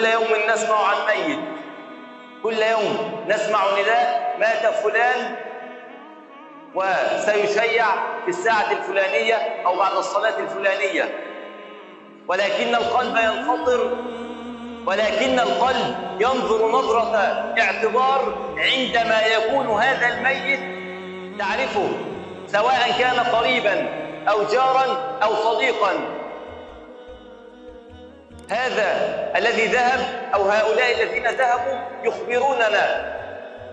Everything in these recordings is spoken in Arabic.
كل يوم نسمع عن ميت، كل يوم نسمع نداء مات فلان وسيشيع في الساعة الفلانية أو بعد الصلاة الفلانية، ولكن القلب ينفطر، ولكن القلب ينظر نظرة اعتبار عندما يكون هذا الميت تعرفه، سواء كان قريبا أو جارا أو صديقا. هذا الذي ذهب أو هؤلاء الذين ذهبوا يخبروننا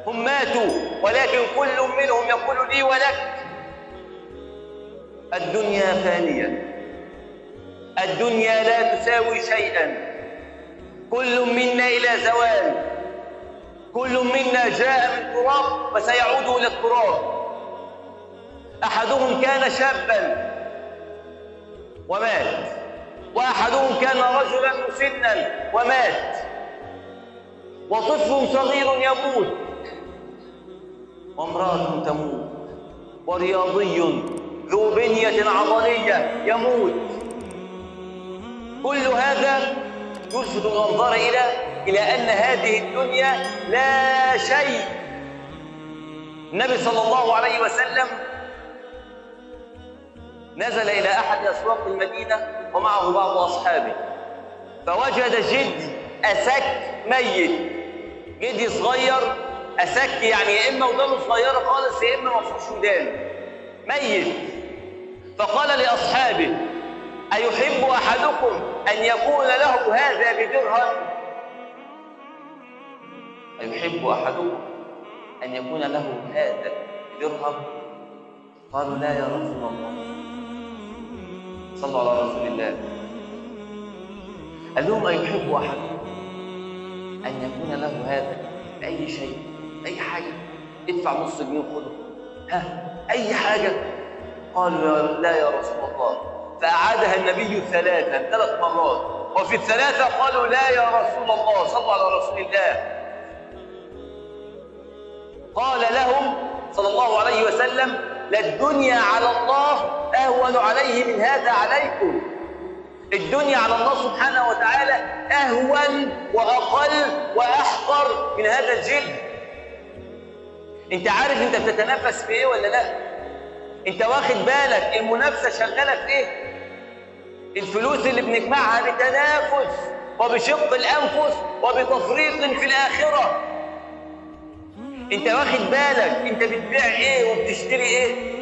هم ماتوا، ولكن كل منهم يقول لي ولك الدنيا فانية، الدنيا لا تساوي شيئا، كل منا إلى زوال، كل منا جاء من تراب وسيعود إلى التراب. أحدهم كان شابا ومات، وأحدهم كان رجلا مسنا ومات، وطفل صغير يموت، وامرأة تموت، ورياضي ذو بنية عضلية يموت. كل هذا يلفت الأنظار إلى أن هذه الدنيا لا شيء. النبي صلى الله عليه وسلم نزل إلى أحد أسواق المدينة ومعه بعض أصحابه، فوجد جدي أسك ميت، جدي صغير أسك، يعني يا إما ودانه صغيرة خالص يا إما ما فيهوش ودان، ميت. فقال لأصحابه: أيحب أحدكم أن يكون له هذا بدرهم؟ أيحب أحدكم أن يكون له هذا بدرهم؟ قالوا: لا يا رسول الله. صلوا على رسول الله. قال لهم: أيحب أحدكم أن يكون له هذا بأي شيء، أي حاجة، ادفع نص جنيه وخده، أي حاجة. قالوا: لا يا رسول الله. فأعادها النبي ثلاث مرات، وفي الثلاثة قالوا: لا يا رسول الله. صلوا على رسول الله. قال لهم صلى الله عليه وسلم: للدنيا على الله أهون عليه من هذا عليكم. الدنيا على الله سبحانه وتعالى أهون وأقل وأحقر من هذا الجلد. أنت عارف أنت بتتنافس في إيه ولا لا؟ أنت واخد بالك المنافسة شغالة في إيه؟ الفلوس اللي بنجمعها بتنافس وبشق الأنفس وبتفريط في الآخرة. أنت واخد بالك أنت بتبيع إيه وبتشتري إيه؟